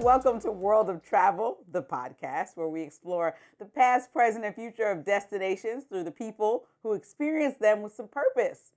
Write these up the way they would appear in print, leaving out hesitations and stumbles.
welcome to World of Travel, the podcast where we explore the past, present, and future of destinations through the people who experience them with some purpose.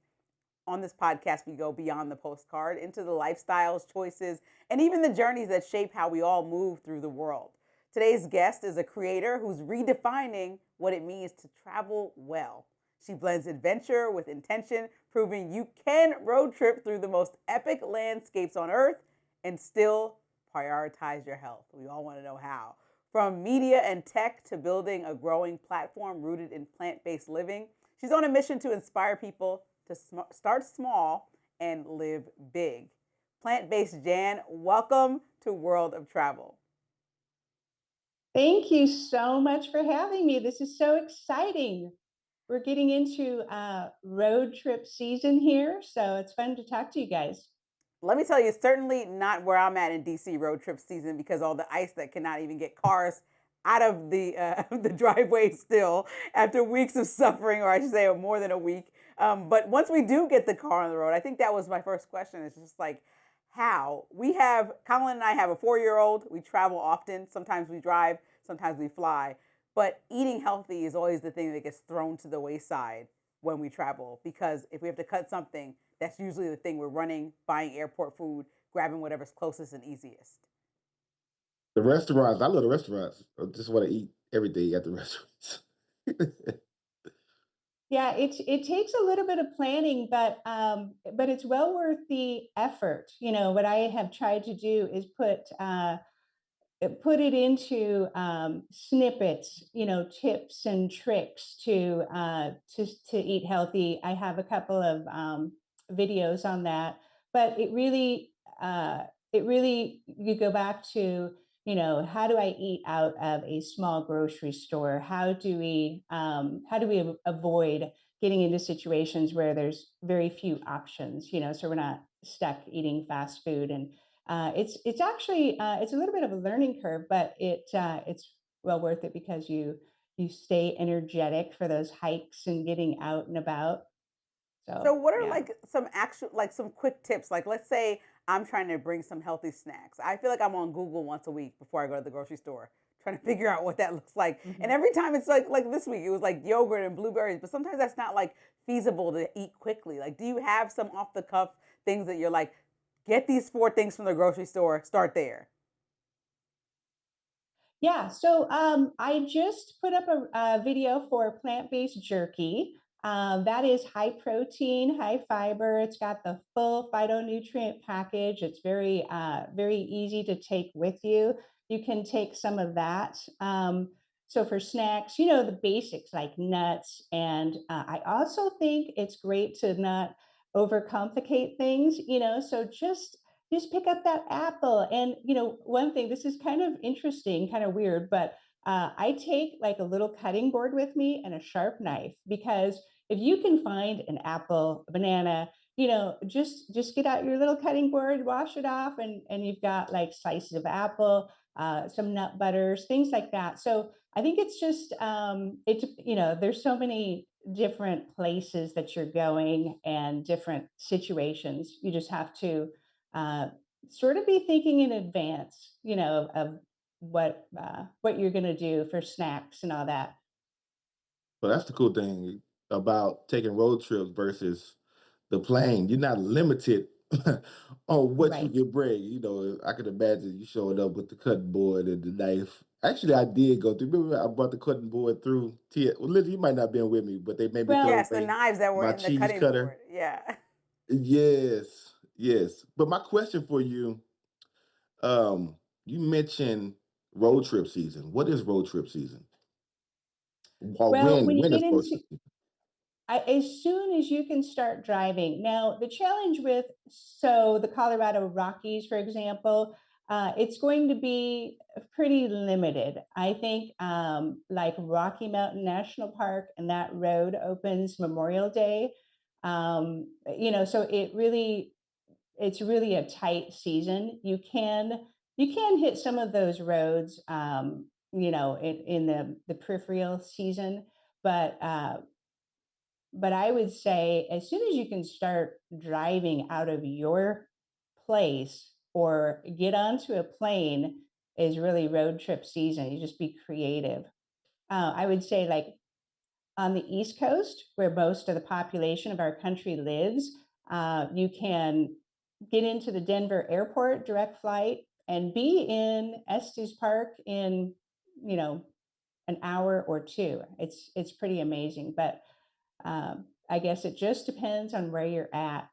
On this podcast, we go beyond the postcard into the lifestyles, choices, and even the journeys that shape how we all move through the world. Today's guest is a creator who's redefining what it means to travel well. She blends adventure with intention, proving you can road trip through the most epic landscapes on earth and still prioritize your health. We all want to know how. From media and tech to building a growing platform rooted in plant-based living, she's on a mission to inspire people to start small and live big. Plant-based Jan, welcome to World of Travel. Thank you so much for having me. This is so exciting. We're getting into road trip season here, so it's fun to talk to you guys. Let me tell you, it's certainly not where I'm at in DC road trip season because all the ice that cannot even get cars out of the the driveway still after weeks of suffering, or I should say more than a week. But once we do get the car on the road, I think that was my first question. It's just like, how? Kolyn and I have a 4-year-old. We travel often. Sometimes we drive, sometimes we fly. But eating healthy is always the thing that gets thrown to the wayside when we travel because if we have to cut something, that's usually the thing we're running, buying airport food, grabbing whatever's closest and easiest. The restaurants, I love the restaurants. I just want to eat everything at the restaurants. Yeah, it takes a little bit of planning, but it's well worth the effort. You know, what I have tried to do is put it into snippets, you know, tips and tricks to eat healthy. I have a couple of videos on that, but it really you go back to, you know, how do I eat out of a small grocery store? How do we avoid getting into situations where there's very few options, you know, so we're not stuck eating fast food. And it's actually it's a little bit of a learning curve, but it's well worth it because you stay energetic for those hikes and getting out and about. So So what are yeah. like some quick tips? Like let's say I'm trying to bring some healthy snacks. I feel like I'm on Google once a week before I go to the grocery store trying to figure out what that looks like. And Mhm. every time it's like this week it was like yogurt and blueberries, but sometimes that's not like feasible to eat quickly. Like do you have some off the cuff things that you're like get these 4 things from the grocery store, start there? Yeah, so I just put up a video for plant-based jerky. That is high protein, high fiber. It's got the full phytonutrient package. It's very easy to take with you. You can take some of that. So for snacks, you know, the basics like nuts. And I also think it's great to not overcomplicate things, you know, so just pick up that apple. And you know, one thing, this is kind of interesting, kind of weird, but I take like a little cutting board with me and a sharp knife because if you can find an apple, a banana, you know, just get out your little cutting board, wash it off, and you've got like slices of apple, some nut butters, things like that. So I think it's just it's, you know, there's so many different places that you're going and different situations. You just have to uh, sort of be thinking in advance, you know, of what you're going to do for snacks and all that. But that's the cool thing about taking road trips versus the plane. You're not limited on what you Right. can bring. You know, I can imagine you showing up with the cutting board and the knife. Actually, I did go through. Remember, I brought the cutting board through. Well, Lindsey, you might not have been with me, but they made me throw Well, Yes, the away knives that were my in the cheese cutting cutter. board. Yeah. Yes, yes. But my question for you, you mentioned road trip season. What is road trip season? Or well, when you when get is road into trip season? as soon as you can start driving. Now, the challenge with so the Colorado Rockies, for example, it's going to be pretty limited. I think like Rocky Mountain National Park and that road opens Memorial Day. You know, so it's really a tight season. You can hit some of those roads, you know, in the peripheral season, but but I would say as soon as you can start driving out of your place or get onto a plane, is really road trip season. You just be creative. I would say, like, on the East Coast, where most of the population of our country lives, you can get into the Denver airport, direct flight, and be in Estes Park in, you know, an hour or two. It's pretty amazing, but I guess it just depends on where you're at.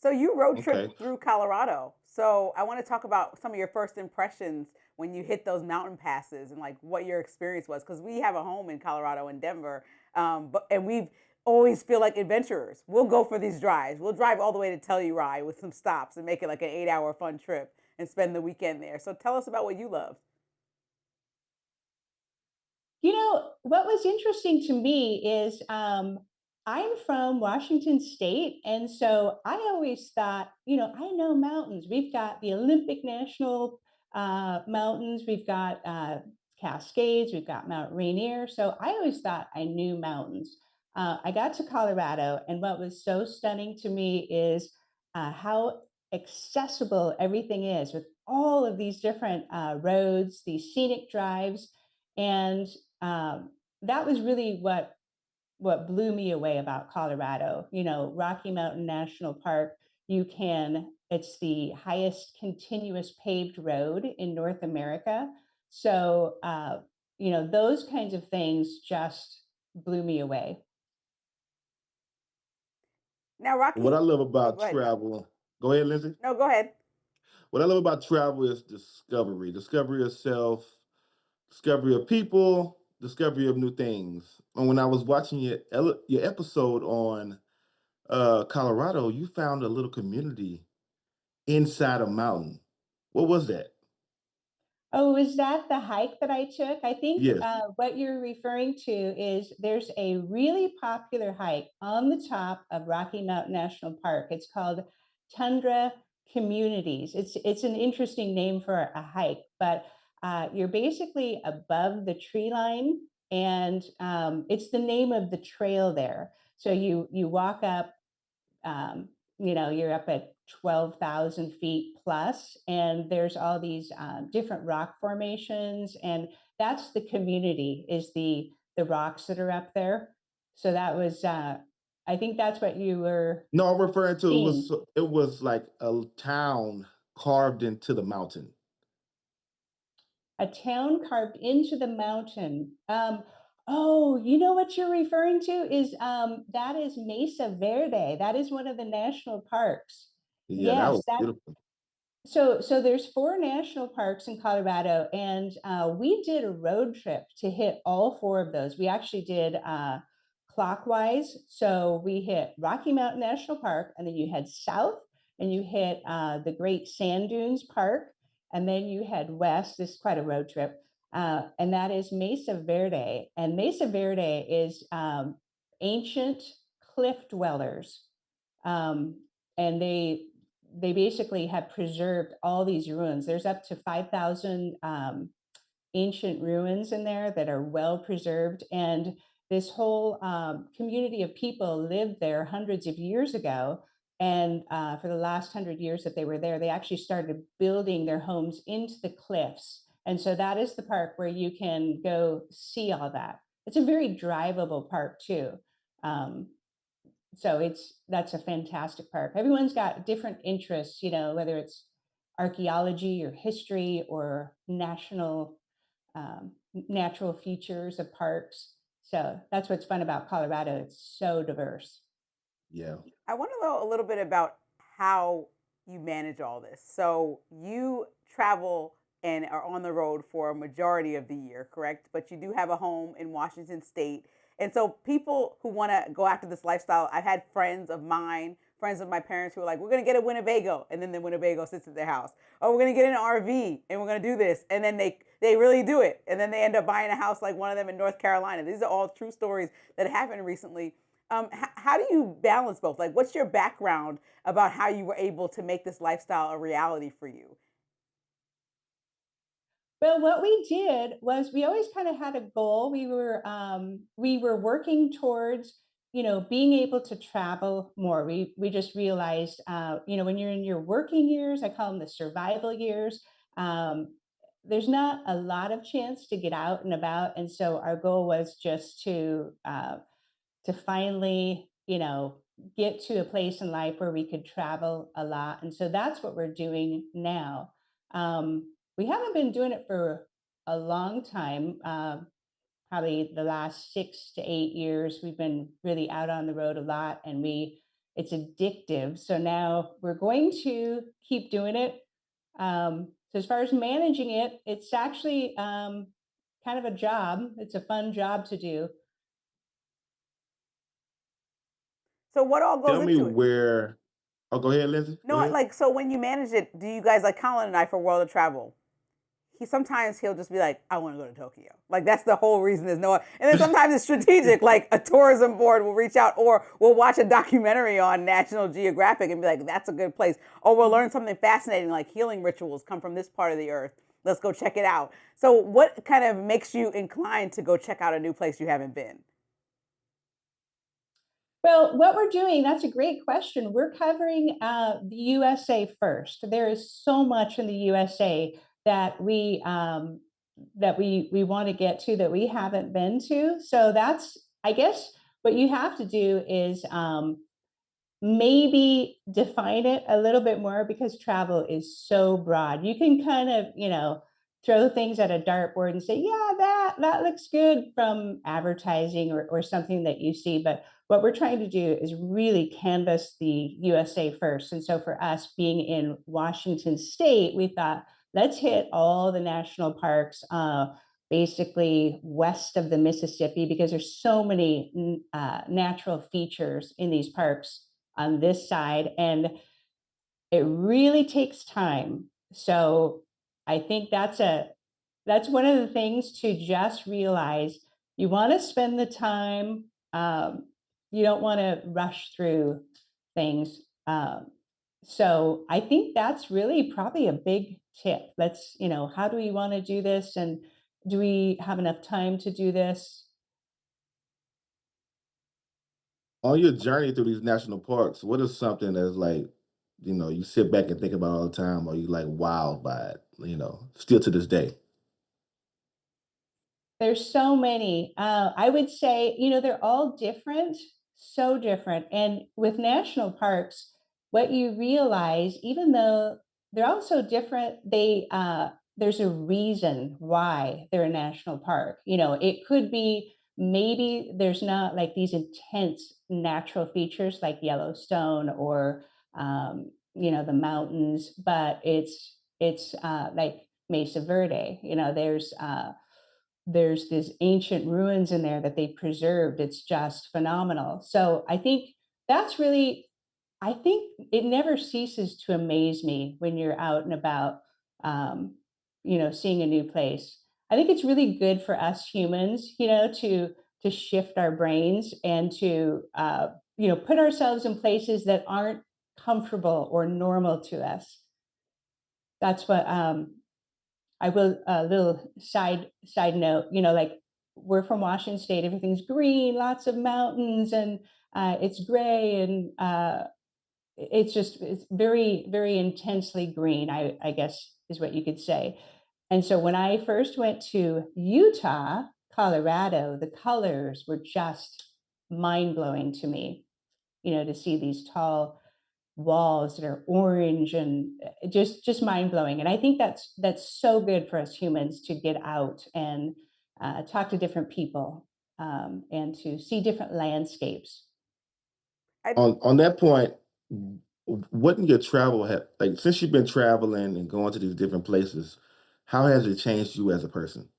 So you road Okay. trip through Colorado. So I want to talk about some of your first impressions when you hit those mountain passes and like what your experience was, because we have a home in Colorado in Denver, but and we've always feel like adventurers. We'll go for these drives. We'll drive all the way to Telluride with some stops and make it like an 8 hour fun trip and spend the weekend there. So tell us about what you love. You know, what was interesting to me is I'm from Washington State. And so I always thought, I know mountains. We've got the Olympic National Mountains, we've got Cascades, we've got Mount Rainier. So I always thought I knew mountains. I got to Colorado, and what was so stunning to me is how accessible everything is with all of these different roads, these scenic drives. And um, that was really what blew me away about Colorado. Rocky Mountain National Park, it's the highest continuous paved road in North America. So, those kinds of things just blew me away. Now, What I Rocky, love oh, about go ahead. travel, go ahead, Lindsay. No, go ahead. What I love about travel is discovery of self, discovery of people, discovery of new things. And when I was watching your episode on Colorado, you found a little community inside a mountain. What was that? Oh, is that the hike that I took? I think Yes. what you're referring to is there's a really popular hike on the top of Rocky Mountain National Park. It's called Tundra Communities. It's an interesting name for a hike, but you're basically above the tree line, and it's the name of the trail there. So you walk up, um, you're up at 12,000 feet plus, and there's all these different rock formations, and that's the community, is the rocks that are up there. So that was, I think that's what you were No, I'm referring to seeing. it was like a town carved into the mountain. A town carved into the mountain. Oh, you know what you're referring to is that is Mesa Verde. That is one of the national parks. Yeah, that Yes, was beautiful. so there's four national parks in Colorado, and we did a road trip to hit all four of those. We actually did clockwise. So we hit Rocky Mountain National Park, and then you head south, and you hit the Great Sand Dunes Park, and then you head west. This is quite a road trip, and that is Mesa Verde. And Mesa Verde is ancient cliff dwellers, um, and they basically have preserved all these ruins. There's up to 5,000 ancient ruins in there that are well preserved. And this whole community of people lived there hundreds of years ago. And for the last 100 years that they were there, they actually started building their homes into the cliffs. And so that is the park where you can go see all that. It's a very drivable park too. Um, so that's a fantastic park. Everyone's got different interests, whether it's archaeology or history or natural features of parks. So that's what's fun about Colorado. It's so diverse. Yeah. I want to know a little bit about how you manage all this. So you travel and are on the road for a majority of the year, correct? But you do have a home in Washington State. And so people who want to go after this lifestyle, I've had friends of mine, friends of my parents who are like, we're going to get a Winnebago. And then the Winnebago sits at their house. Oh, we're going to get an RV and we're going to do this. And then they really do it. And then they end up buying a house like one of them in North Carolina. These are all true stories that happened recently. How do you balance both? Like, what's your background about how you were able to make this lifestyle a reality for you? Well, what we did was we always kind of had a goal. We were working towards, being able to travel more. We just realized, when you're in your working years, I call them the survival years, there's not a lot of chance to get out and about, and so our goal was just to finally, get to a place in life where we could travel a lot. And so that's what we're doing now. We haven't been doing it for a long time. Probably the last 6 to 8 years, we've been really out on the road a lot, and it's addictive. So now we're going to keep doing it. So as far as managing it, it's actually kind of a job. It's a fun job to do. So what all goes Tell me into it? where. Oh, go ahead, Lindsay. Go No, ahead. like so when you manage it, do you guys like Kolyn and I for World of Travel? He'll just be like, I want to go to Tokyo. Like that's the whole reason there's no. And then sometimes it's strategic. Like a tourism board will reach out, or we'll watch a documentary on National Geographic and be like, that's a good place. Or we'll learn something fascinating, like healing rituals come from this part of the earth. Let's go check it out. So what kind of makes you inclined to go check out a new place you haven't been? Well, what we're doing, that's a great question. We're covering the USA first. There is so much in the USA that we want to get to that we haven't been to. So that's, I guess, what you have to do is maybe define it a little bit more, because travel is so broad. You can kind of, throw things at a dartboard and say, yeah, that looks good from advertising or something that you see. But what we're trying to do is really canvass the USA first. And so for us being in Washington State, we thought, let's hit all the national parks, basically west of the Mississippi, because there's so many natural features in these parks on this side, and it really takes time. So I think that's one of the things to just realize. You want to spend the time. You don't want to rush through things. So I think that's really probably a big tip. Let's, how do we want to do this, and do we have enough time to do this? On your journey through these national parks, what is something that's like, you sit back and think about all the time, or you like wowed by it, still to this day? There's so many. I would say, they're all different, so different. And with national parks, what you realize, even though they're all so different, there's a reason why they're a national park. It could be maybe there's not like these intense natural features like Yellowstone or the mountains, but it's like Mesa Verde. There's these ancient ruins in there that they preserved. It's just phenomenal. So that's really, I think it never ceases to amaze me when you're out and about, um, seeing a new place. I think it's really good for us humans, to shift our brains and to, put ourselves in places that aren't comfortable or normal to us. That's what I will a little side note, like we're from Washington State, everything's green, lots of mountains, and it's gray, and it's very, very intensely green, I guess is what you could say. And so when I first went to Utah, Colorado, the colors were just mind blowing to me, to see these tall walls that are orange, and just mind blowing. And I think that's so good for us humans to get out and talk to different people, and to see different landscapes. I On that point, what in your travel have, like, since you've been traveling and going to these different places, how has it changed you as a person?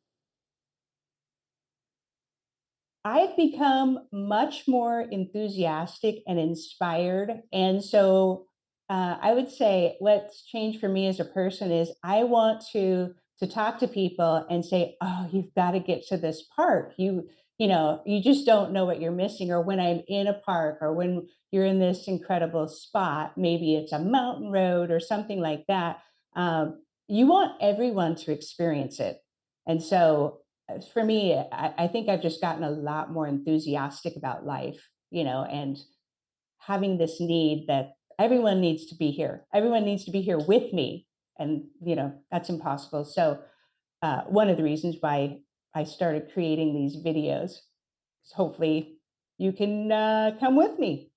I've become much more enthusiastic and inspired. And so I would say what's changed for me as a person is I want to talk to people and say, "Oh, you've got to get to this park. You just don't know what you're missing." Or when I'm in a park, or when you're in this incredible spot, maybe it's a mountain road or something like that. You want everyone to experience it. And so for me, I think I've just gotten a lot more enthusiastic about life, and having this need that everyone needs to be here. Everyone needs to be here with me. and that's impossible. So one of the reasons why I started creating these videos. So hopefully you can come with me.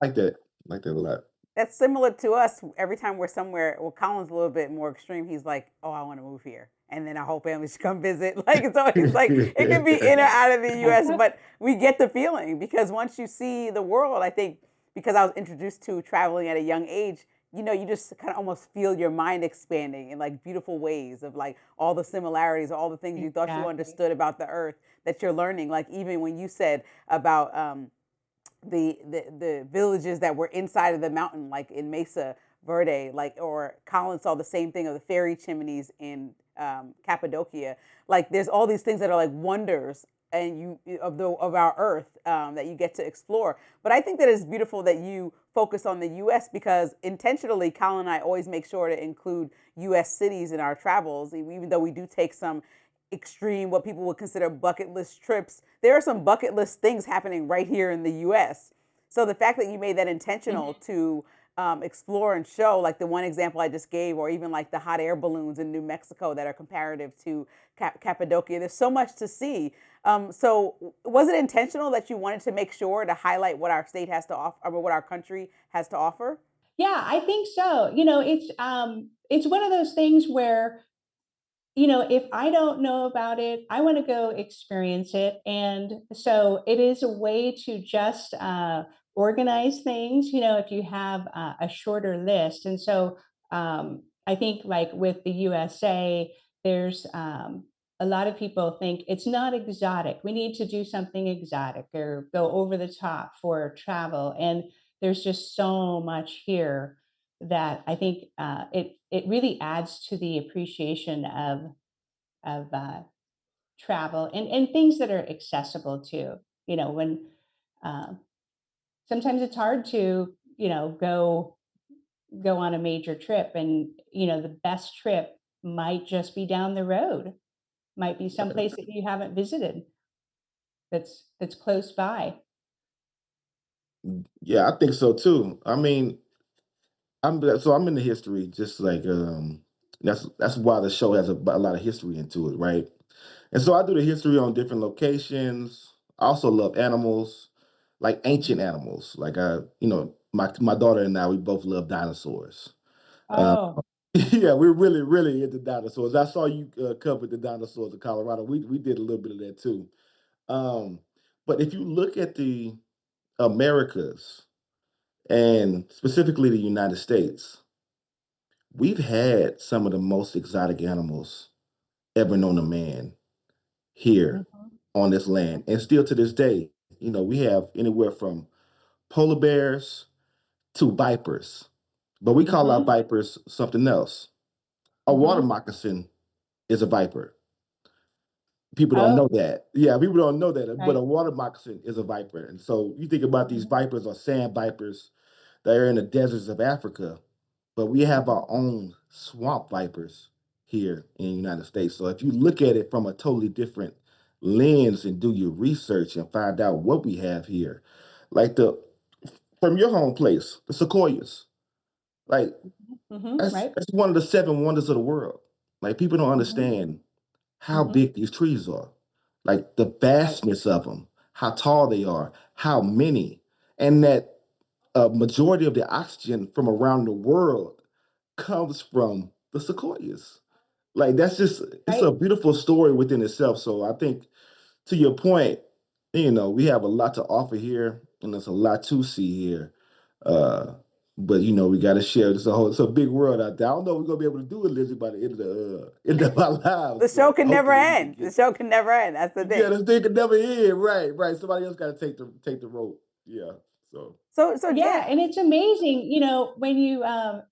Like that. Like that a lot. That's similar to us. Every time we're somewhere, well, Colin's a little bit more extreme. He's like, "Oh, I want to move here," and then our whole family should come visit. Like it's always like it can be in or out of the U.S., but we get the feeling because once you see the world, I think because I was introduced to traveling at a young age, you just kind of almost feel your mind expanding in like beautiful ways of like all the similarities, all the things you thought you Exactly. understood about the earth that you're learning. Like even when you said about the villages that were inside of the mountain, like in Mesa Verde, like or Colin saw the same thing of the fairy chimneys in Cappadocia. Like there's all these things that are like wonders and of our Earth that you get to explore. But I think that it's beautiful that you focus on the U.S. because intentionally, Colin and I always make sure to include U.S. cities in our travels, even though we do take some extreme, what people would consider bucket list trips. There are some bucket list things happening right here in the US. So the fact that you made that intentional to explore and show, like the one example I just gave, or even like the hot air balloons in New Mexico that are comparative to Cappadocia, there's so much to see. So was it intentional that you wanted to make sure to highlight what our state has to offer, or what our country has to offer? Yeah, I think so. It's one of those things where if I don't know about it, I want to go experience it. And so it is a way to just organize things, if you have a shorter list. And so I think, like with the USA, there's a lot of people think it's not exotic. We need to do something exotic or go over the top for travel. And there's just so much here that I think it really adds to the appreciation of travel and things that are accessible too. When uh, sometimes it's hard to go on a major trip, and the best trip might just be down the road, might be someplace that you haven't visited that's close by. Yeah, I think so too. I mean, I'm in the history, just like that's why the show has a lot of history into it, right? And so I do the history on different locations. I also love animals, like ancient animals. Like my daughter and I, we both love dinosaurs. Uh, Oh. yeah, we're really really into dinosaurs. I saw you covered the dinosaurs in Colorado. We did a little bit of that too. Um, but if you look at the Americas and specifically the United States, we've had some of the most exotic animals ever known to man here Mhm, on this land. And still to this day, we have anywhere from polar bears to vipers, but we call our mhm, vipers something else. A water mhm. moccasin is a viper. People don't Oh, know that. Yeah, people don't know that, but right. a water moccasin is a viper. And so you think about these Mhm, vipers or sand vipers that are in the deserts of Africa, but we have mhm. our own swamp vipers here in the United States. So if you look at it from a totally different lens and do your research and find out what we have here, like the from your home place, the sequoias, like Mhm, that's right. that's one of the seven wonders of the world. Like people don't Mhm, understand how mhm, big these trees are, like the right. vastness of them, how tall they are, how many, and that a majority of the oxygen from around the world comes from the sequoias. Like that's just it's a Right. beautiful story within itself. So I think to your point, we have a lot to offer here and there's a lot to see here. Uh but we gotta share. It's a big world out there. I don't know if we're gonna be able to do it, Lizzie, by the end of our lives, The show but can never hopefully we can end. The get show can never end. That's the yeah, thing. this thing could never end. Right, right. Somebody else gotta take the rope. Yeah. So So Jan, Yeah, and it's amazing, when you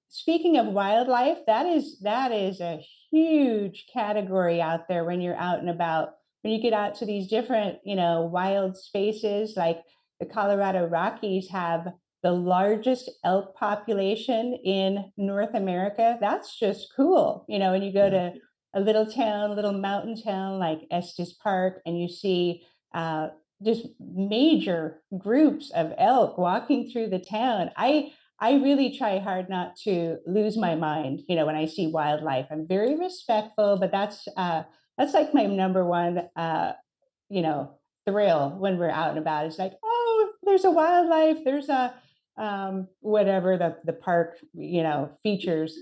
speaking of wildlife, that is a huge category out there when you're out and about. When you get out to these different, wild spaces, like the Colorado Rockies have the largest elk population in North America. That's just cool. When you go yeah. to a little town, little mountain town like Estes Park, and you see just major groups of elk walking through the town. I really try hard not to lose my mind, when I see wildlife. I'm very respectful, but that's like my number one you know, thrill when we're out and about. It's like, oh, there's a wildlife, there's a whatever the park, features.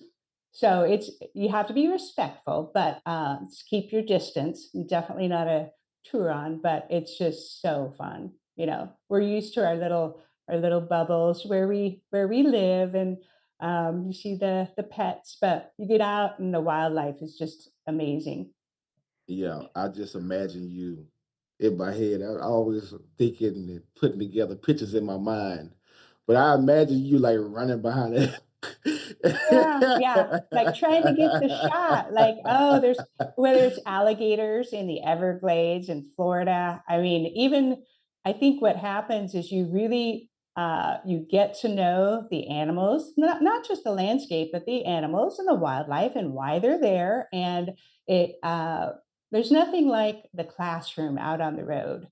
So it's you have to be respectful, but keep your distance. Definitely not a Turon, but it's just so fun. We're used to our little bubbles where we live, and you see the pets, but you get out and the wildlife is just amazing. Yeah, I just imagine you in my head. I always thinking and putting together pictures in my mind. But I imagine you like running behind it. Yeah, yeah, like trying to get the shot, like, oh, there's whether it's alligators in the Everglades in Florida. I mean, even I think what happens is you get to know the animals, not just the landscape, but the animals and the wildlife and why they're there. And it there's nothing like the classroom out on the road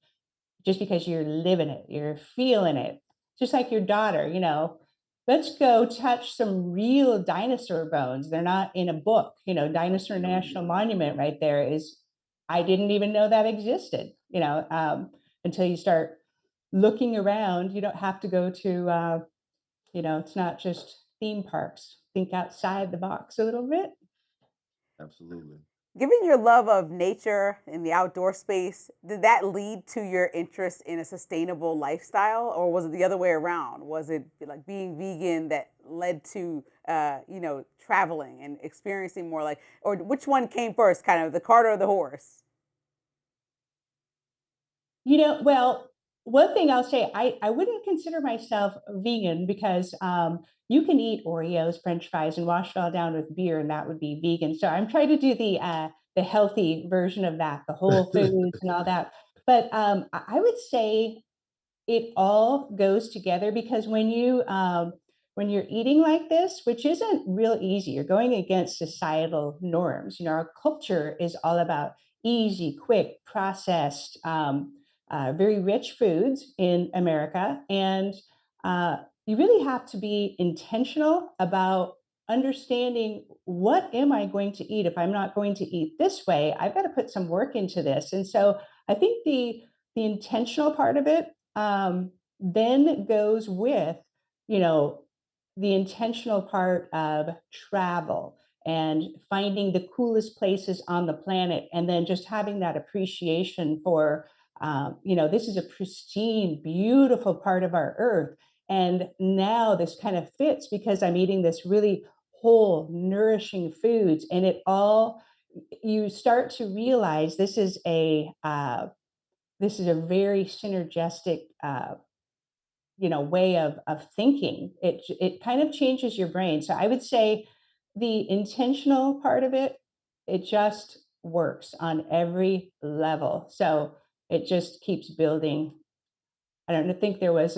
just because you're living it, you're feeling it. Just like your daughter, let's go touch some real dinosaur bones. They're not in a book. Dinosaur National Absolutely. Monument right there is, I didn't even know that existed, until you start looking around. You don't have to go to, it's not just theme parks. Think outside the box a little bit. Absolutely. Given your love of nature and the outdoor space, did that lead to your interest in a sustainable lifestyle, or was it the other way around? Was it like being vegan that led to, traveling and experiencing more like, or which one came first, kind of the cart or the horse? Well, one thing I'll say, I wouldn't consider myself vegan because you can eat Oreos, French fries, and wash it all down with beer, and that would be vegan. So I'm trying to do the healthy version of that, the whole foods and all that. But I would say it all goes together because when you're eating like this, which isn't real easy, you're going against societal norms. Our culture is all about easy, quick, processed, very rich foods in America, and you really have to be intentional about understanding what am I going to eat. If I'm not going to eat this way, I've got to put some work into this. And so I think the intentional part of it then goes with, you know, the intentional part of travel and finding the coolest places on the planet, and then just having that appreciation for, this is a pristine, beautiful part of our earth. And now this kind of fits because I'm eating this really whole, nourishing foods, and it all, you start to realize this is a very synergistic way of thinking. It kind of changes your brain. So I would say the intentional part of it, it just works on every level. So it just keeps building. I don't think there was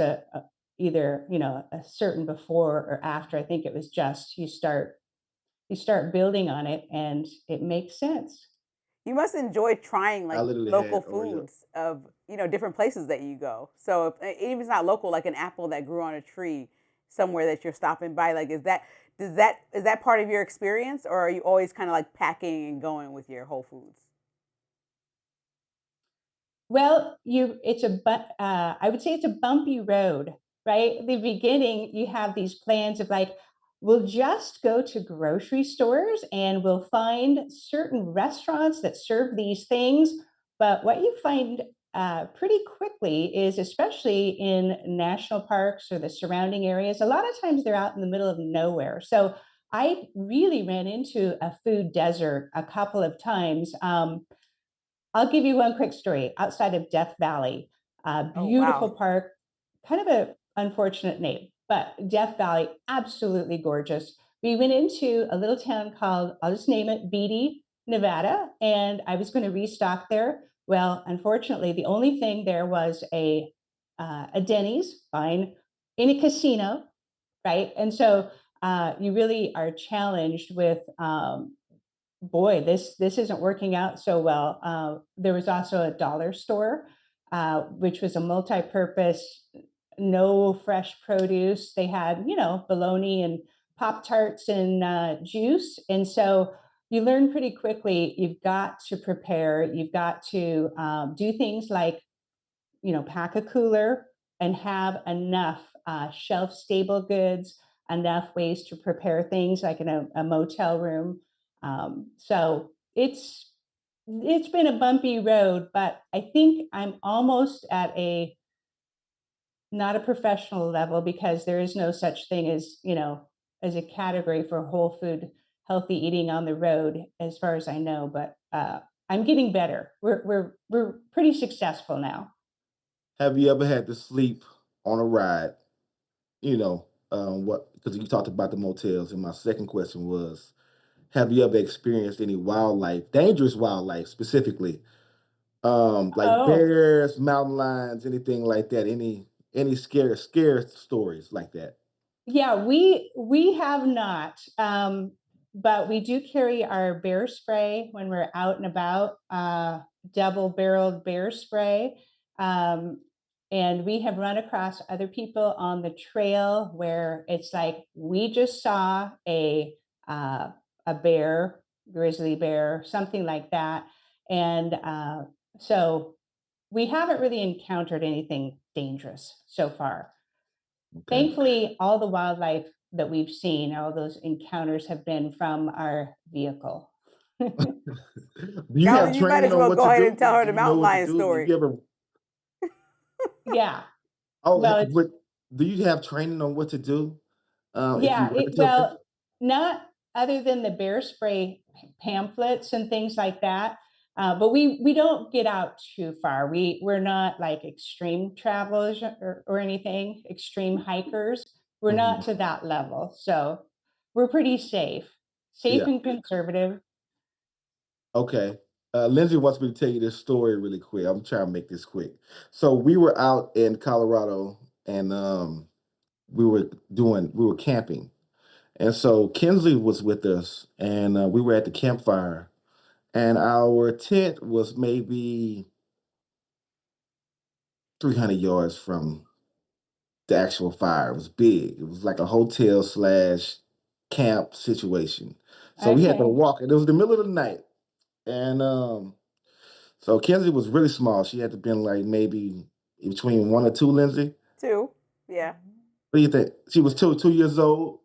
either a certain before or after. I think it was just you start building on it and it makes sense. You must enjoy trying I like literally local had Oreo. foods of, different places that you go. So even if it's not local, like an apple that grew on a tree somewhere that you're stopping by, like is that part of your experience, or are you always kind of like packing and going with your Whole Foods? Well, I would say it's a bumpy road, right? The beginning, you have these plans of like, we'll just go to grocery stores and we'll find certain restaurants that serve these things. But what you find pretty quickly is, especially in national parks or the surrounding areas, a lot of times they're out in the middle of nowhere. So I really ran into a food desert a couple of times. I'll give you one quick story. Outside of Death Valley, a Oh wow. beautiful park, kind of a unfortunate name, but Death Valley, absolutely gorgeous. We went into a little town called, I'll just name it, Beatty, Nevada, and I was going to restock there. Well, unfortunately, the only thing there was a Denny's, fine, in a casino, right? And so you really are challenged with boy, this isn't working out so well. There was also a dollar store, which was a multi-purpose no fresh produce. They had, bologna and Pop-Tarts and juice. And so you learn pretty quickly, you've got to prepare, you've got to do things like, pack a cooler and have enough shelf stable goods, enough ways to prepare things like in a motel room. So it's been a bumpy road, but I think I'm almost at a not a professional level, because there is no such thing as a category for whole food healthy eating on the road, as far as I know. But I'm getting better. We're pretty successful now. Have you ever had to sleep on a ride? What? Because you talked about the motels, and my second question was, have you ever experienced any wildlife, dangerous wildlife specifically, like Oh, bears, mountain lions, anything like that? Any scare stories like that? yeah, we have not, but we do carry our bear spray when we're out and about, double-barreled bear spray, um, and we have run across other people on the trail where it's like we just saw uh, a bear, grizzly bear, something like that, and so we haven't really encountered anything dangerous so far. Okay. Thankfully, all the wildlife that we've seen, all those encounters have been from our vehicle. Do you have Colin, you might training as on well what go to ahead do? and tell her Do the you know mountain what to lion do? Have story. you ever? Yeah. Oh, Well, it's what? Do you have training on what to do? If you yeah, run into a bear? not other than the bear spray pamphlets and things like that. But we don't get out too far. We're not like extreme travelers or anything, extreme hikers. We're not Mhm. to that level. So we're pretty safe Yeah. and conservative. Okay. Lindsay wants me to tell you this story really quick. I'm trying to make this quick. So we were out in Colorado, and we were camping. And so Kynsley was with us, and we were at the campfire, and our tent was maybe 300 yards from the actual fire. It was big. It was like a hotel slash camp situation. So we had to Okay. walk, and it was the middle of the night. And so Kenzie was really small. She had to been like maybe between 1 or 2, Lindsay. Too. Yeah. What do you think? She was 2 years old.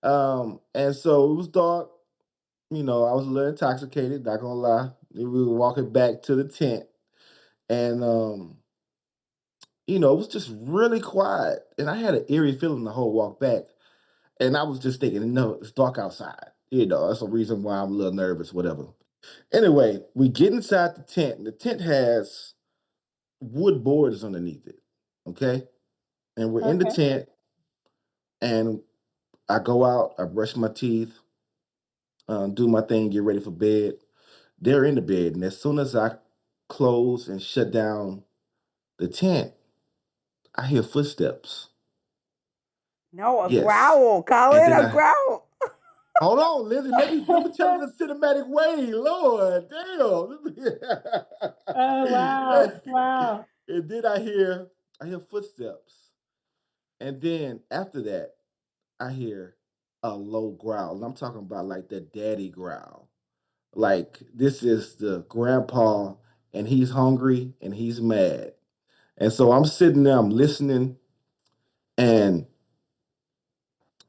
And so it was dark. I was a little intoxicated, not gonna lie. We were walking back to the tent, and it was just really quiet. And I had an eerie feeling the whole walk back. And I was just thinking, no, it's dark outside. That's the reason why I'm a little nervous, whatever. Anyway, we get inside the tent, and the tent has wood boards underneath it. Okay. And we're in the Okay. tent, and I go out, I brush my teeth, do my thing, get ready for bed. They're in the bed. And as soon as I close and shut down the tent, I hear footsteps. No, a Yes. growl, And Colin, then a I growl. hold on, Lindsay. Let me tell it the cinematic way. Lord, Oh, damn. wow. Wow. And then I hear footsteps. And then after that, I hear a low growl. And I'm talking about like the daddy growl. Like this is the grandpa, and he's hungry and he's mad. And so I'm sitting there, I'm listening, and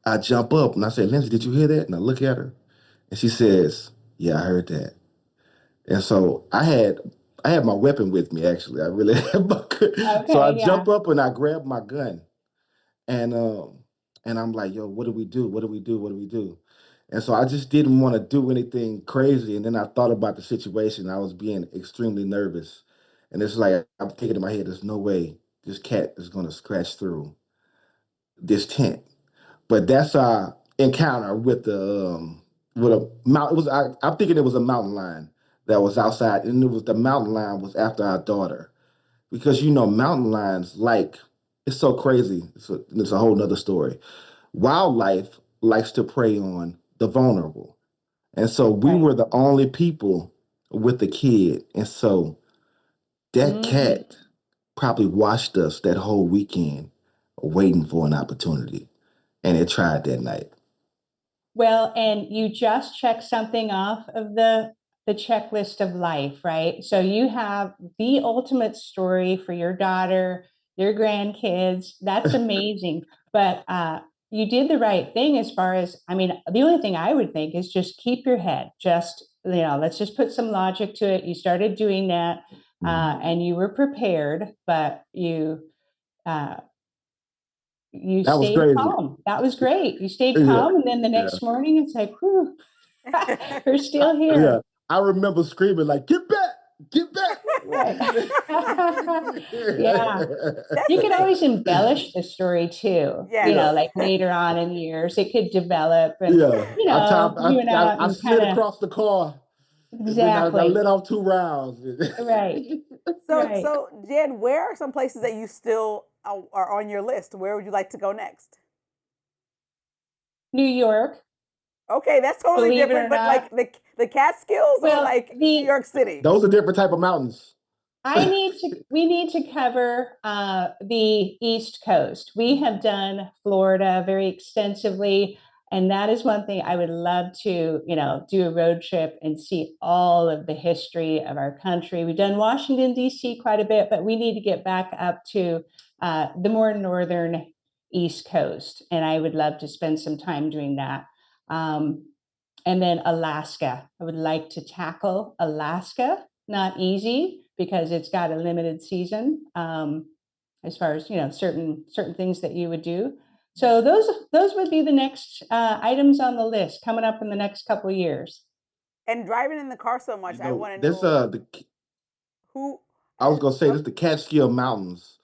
I jump up and I say, Lindsay, did you hear that? And I look at her, and she says, yeah, I heard that. And so I had my weapon with me actually. I really had so I Okay. jump Yeah. up and I grab my gun, and I'm like, yo, what do we do? What do we do? What do we do? And so I just didn't want to do anything crazy. And then I thought about the situation. I was being extremely nervous. And it's like I'm thinking in my head, there's no way this cat is gonna scratch through this tent. But that's our encounter with a mountain. I'm thinking it was a mountain lion that was outside, and it was the mountain lion was after our daughter, because mountain lions, like, it's so crazy. It's a whole nother story. Wildlife likes to prey on the vulnerable, and so we Right. were the only people with the kid, and so that Mm. cat probably watched us that whole weekend waiting for an opportunity, and it tried that night. Well, and you just checked something off of the checklist of life, right? So you have the ultimate story for your daughter, your grandkids. That's amazing. But you did the right thing as far as, I mean, the only thing I would think is just keep your head. Just, let's just put some logic to it. You started doing that, and you were prepared, but you That was stayed crazy. calm. That was great. You stayed Yeah, calm, and then the yeah, next morning it's like, whew, we're still yeah. here. I remember screaming like, "Get back! Get back!" Right. Yeah. That's You the can thing. always embellish the story too, Yeah, like later on in years, it could develop and, yeah. you went out I and slid kind of, across the car, and then I exactly. let off 2 rounds. Right. So, Right. so Jan, where are some places that you still are on your list? Where would you like to go next? New York, Okay, that's totally believe it different. or But like not. the Catskills or Well, like New York City? Those are different type of mountains. we need to cover the East Coast. We have done Florida very extensively, and that is one thing I would love to, do a road trip and see all of the history of our country. We've done Washington, D.C. quite a bit, but we need to get back up to the more northern East Coast, and I would love to spend some time doing that. Um, and then Alaska. I would like to tackle Alaska. Not easy because it's got a limited season, as far as certain things that you would do. So those would be the next items on the list coming up in the next couple of years. And driving in the car so much, You I know, want to this know who I was has. gonna say Oh, this the Catskill Mountains.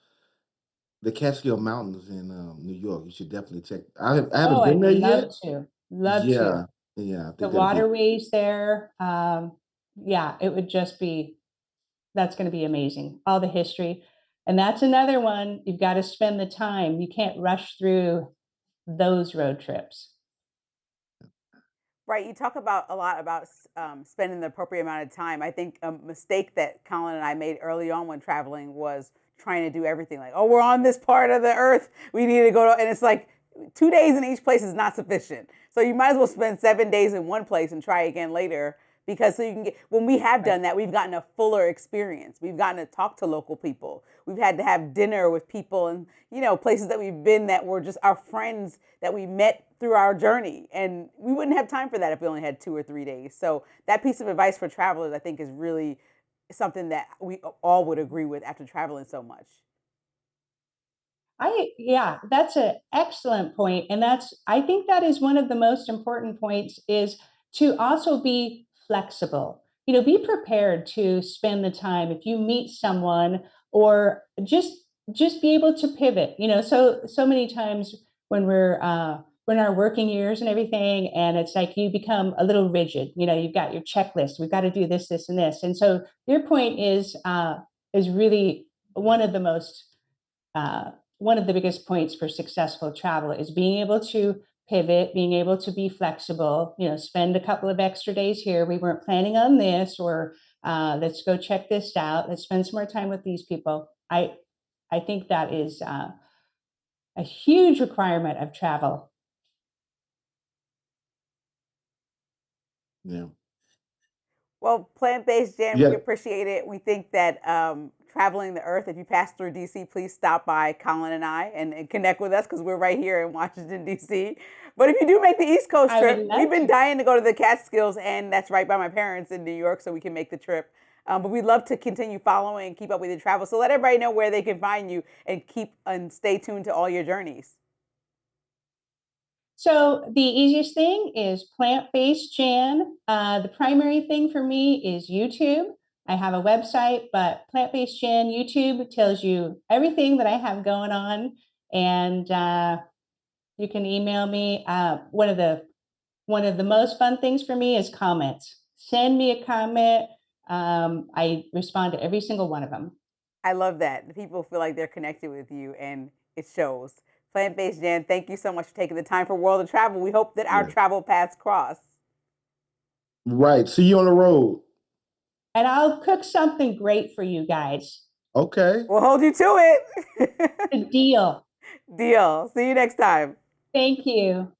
The Catskill Mountains in New York. You should definitely check. I Oh, haven't been I'd there yet. love to. Yeah, yeah. I The think that'll be waterways there, yeah, it would just be, that's going to be amazing. All the history. And that's another one. You've got to spend the time. You can't rush through those road trips. right. You talk about a lot about spending the appropriate amount of time. I think a mistake that Kolyn and I made early on when traveling was trying to do everything. Like, oh, we're on this part of the earth. We need to go to, and it's like 2 days in each place is not sufficient. So you might as well spend 7 days in one place and try again later. Because so you can get, when we have Right. done that, we've gotten a fuller experience. We've gotten to talk to local people. We've had to have dinner with people and, places that we've been that were just our friends that we met through our journey. And we wouldn't have time for that if we only had 2 or 3 days. So that piece of advice for travelers, I think, is really something that we all would agree with after traveling so much. Yeah, that's an excellent point. And I think that is one of the most important points is to also be flexible. Be prepared to spend the time if you meet someone or just be able to pivot. So many times when when our working years and everything, and it's like you become a little rigid. You've got your checklist. We've got to do this, this, and this. And so your point is really one of the most one of the biggest points for successful travel is being able to pivot, being able to be flexible, spend a couple of extra days here. We weren't planning on this, or let's go check this out. Let's spend some more time with these people. I think that is a huge requirement of travel. yeah. Well, plant-based, Jan, we Yeah. appreciate it. We think that traveling the earth, if you pass through DC, please stop by Kolyn and I and connect with us because we're right here in Washington, DC. But if you do make the East Coast I would trip, love we've been to. dying to go to the Catskills, and that's right by my parents in New York, so we can make the trip. But we'd love to continue following and keep up with your travel. So let everybody know where they can find you and keep and stay tuned to all your journeys. So the easiest thing is plant-based Jan. The primary thing for me is YouTube. I have a website, but plant-based Jan YouTube tells you everything that I have going on, and you can email me. One of the most fun things for me is comments. Send me a comment. I respond to every single one of them. I love that. The people feel like they're connected with you, and it shows. Plant based Jan, thank you so much for taking the time for World of Travel. We hope that our Yeah. travel paths cross. Right. See you on the road. And I'll cook something great for you guys. Okay. We'll hold you to it. A deal. Deal. See you next time. Thank you.